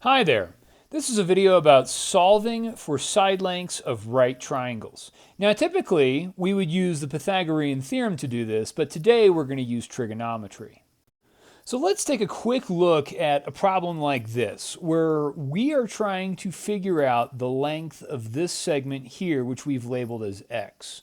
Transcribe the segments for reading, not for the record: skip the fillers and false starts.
Hi there. This is a video about solving for side lengths of right triangles. Now typically we would use the Pythagorean theorem to do this, but today we're going to use trigonometry. So let's take a quick look at a problem like this, where we are trying to figure out the length of this segment here, which we've labeled as x.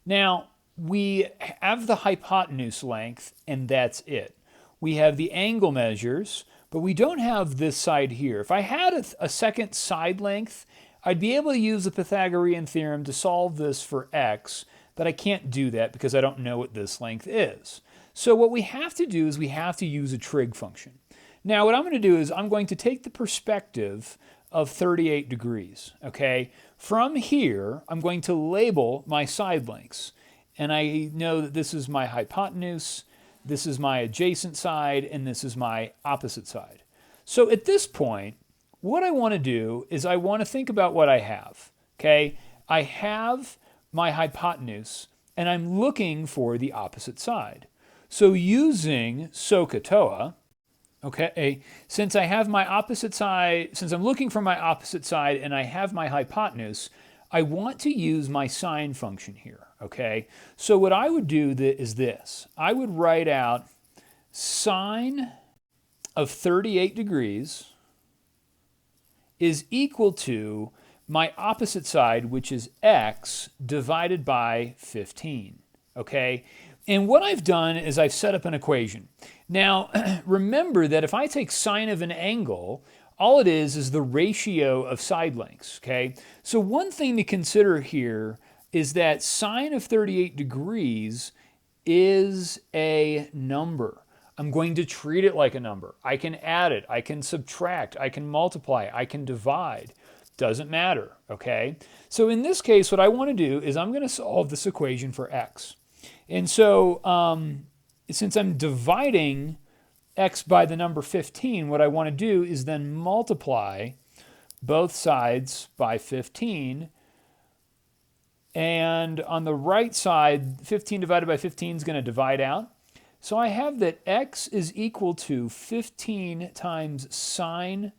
Now, we have the hypotenuse length, and that's it. We have the angle measures, but we don't have this side here. If I had a second side length, I'd be able to use the Pythagorean theorem to solve this for x, but I can't do that because I don't know what this length is. So what we have to do is we have to use a trig function. Now what I'm going to do is I'm going to take the perspective of 38 degrees, okay? From here, I'm going to label my side lengths. And I know that this is my hypotenuse, this is my adjacent side, and this is my opposite side. So at this point, what I want to do is I want to think about what I have, okay? I have my hypotenuse, and I'm looking for the opposite side. So using SOHCAHTOA, okay, since I have my opposite side, since I'm looking for my opposite side and I have my hypotenuse, I want to use my sine function here, okay? So what I would do is this. I would write out sine of 38 degrees is equal to my opposite side, which is x, divided by 15, okay? And what I've done is I've set up an equation. Now, remember that if I take sine of an angle, all it is the ratio of side lengths, okay? So one thing to consider here is that sine of 38 degrees is a number. I'm going to treat it like a number. I can add it, I can subtract, I can multiply, I can divide. Doesn't matter, okay? So in this case, what I want to do is I'm going to solve this equation for x. And so since I'm dividing x by the number 15, what I want to do is then multiply both sides by 15. And on the right side, 15 divided by 15 is going to divide out. So I have that x is equal to 15 times sine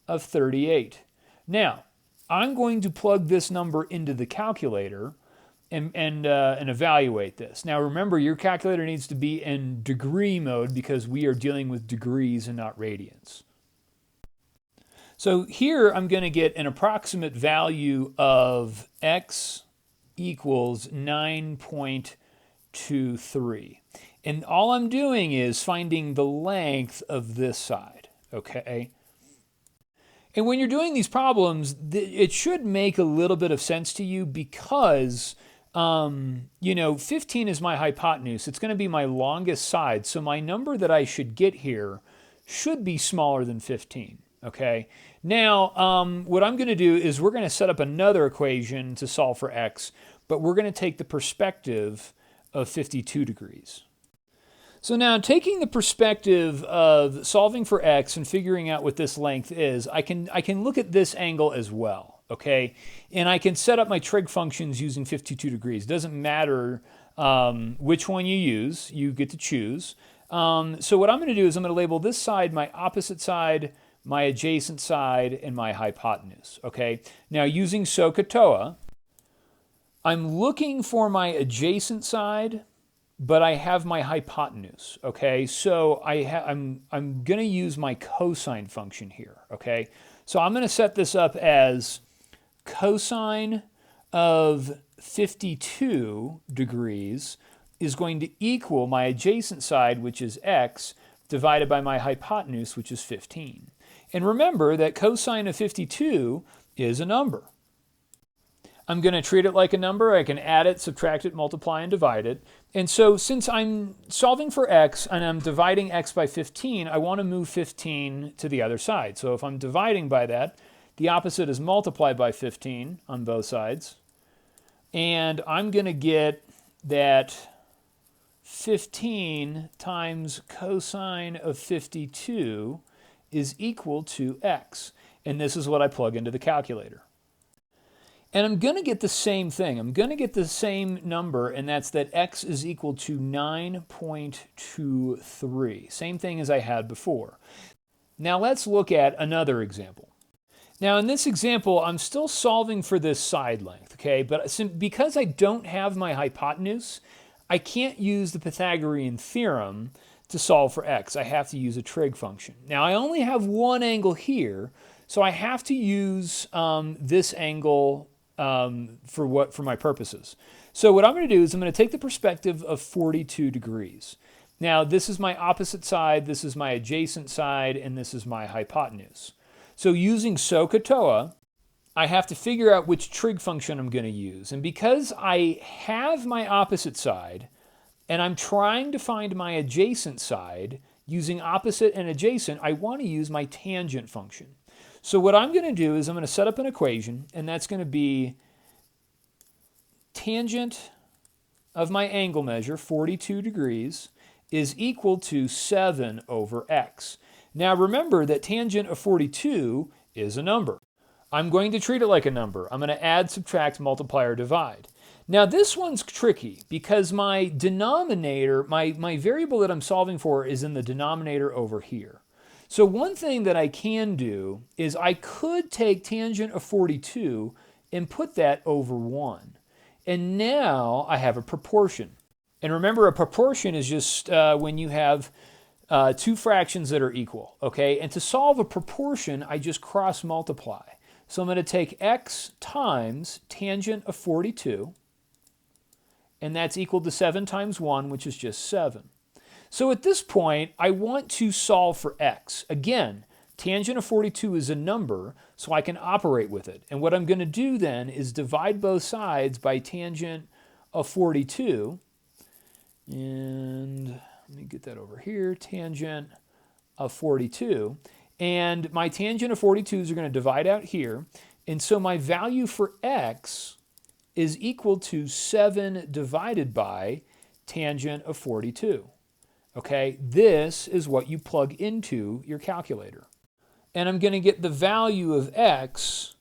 of 38. Now, I'm going to plug this number into the calculator and evaluate this. Now remember, your calculator needs to be in degree mode because we are dealing with degrees and not radians. So here I'm going to get an approximate value of x equals 9.23. And all I'm doing is finding the length of this side, okay? And when you're doing these problems, it should make a little bit of sense to you because 15 is my hypotenuse. It's going to be my longest side. So my number that I should get here should be smaller than 15. Okay. Now, what I'm going to do is we're going to set up another equation to solve for x, but we're going to take the perspective of 52 degrees. So now taking the perspective of solving for x and figuring out what this length is, I can look at this angle as well. Okay, and I can set up my trig functions using 52 degrees. Doesn't matter which one you use, you get to choose. So what I'm going to do is I'm going to label this side my opposite side, my adjacent side, and my hypotenuse. Okay, now using SOHCAHTOA, I'm looking for my adjacent side, but I have my hypotenuse. Okay, so I'm going to use my cosine function here. Okay, so I'm going to set this up as cosine of 52 degrees is going to equal my adjacent side, which is x, divided by my hypotenuse, which is 15. And remember that cosine of 52 is a number. I'm going to treat it like a number. I can add it, subtract it, multiply, and divide it. And so since I'm solving for x and I'm dividing x by 15, I want to move 15 to the other side. So if I'm dividing by that, the opposite is multiply by 15 on both sides. And I'm going to get that 15 times cosine of 52 is equal to x. And this is what I plug into the calculator. And I'm going to get the same thing. I'm going to get the same number, and that's that x is equal to 9.23. Same thing as I had before. Now let's look at another example. Now in this example, I'm still solving for this side length, okay? But because I don't have my hypotenuse, I can't use the Pythagorean theorem to solve for x. I have to use a trig function. Now I only have one angle here, so I have to use this angle for my purposes. So what I'm going to do is I'm going to take the perspective of 42 degrees. Now this is my opposite side, this is my adjacent side, and this is my hypotenuse. So using SOHCAHTOA, I have to figure out which trig function I'm going to use. And because I have my opposite side, and I'm trying to find my adjacent side, using opposite and adjacent, I want to use my tangent function. So what I'm going to do is I'm going to set up an equation, and that's going to be tangent of my angle measure, 42 degrees, is equal to 7 over x. Now remember that tangent of 42 is a number. I'm going to treat it like a number. I'm going to add, subtract, multiply, or divide. Now this one's tricky because my denominator, my variable that I'm solving for is in the denominator over here. So one thing that I can do is I could take tangent of 42 and put that over 1. And now I have a proportion. And remember, a proportion is just when you have two fractions that are equal, okay? And to solve a proportion, I just cross multiply. So I'm going to take x times tangent of 42, and that's equal to 7 times 1, which is just 7. So at this point, I want to solve for x. Again, tangent of 42 is a number, so I can operate with it. And what I'm going to do then is divide both sides by tangent of 42. And let me get that over here, tangent of 42. And my tangent of 42s are going to divide out here. And so my value for x is equal to 7 divided by tangent of 42. Okay, this is what you plug into your calculator. And I'm going to get the value of x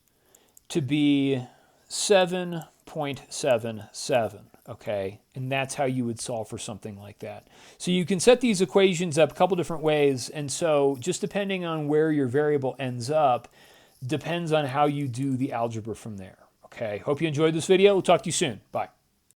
to be 7.77. Okay, and that's how you would solve for something like that. So you can set these equations up a couple different ways, and so just depending on where your variable ends up, depends on how you do the algebra from there. Okay, hope you enjoyed this video. We'll talk to you soon. Bye.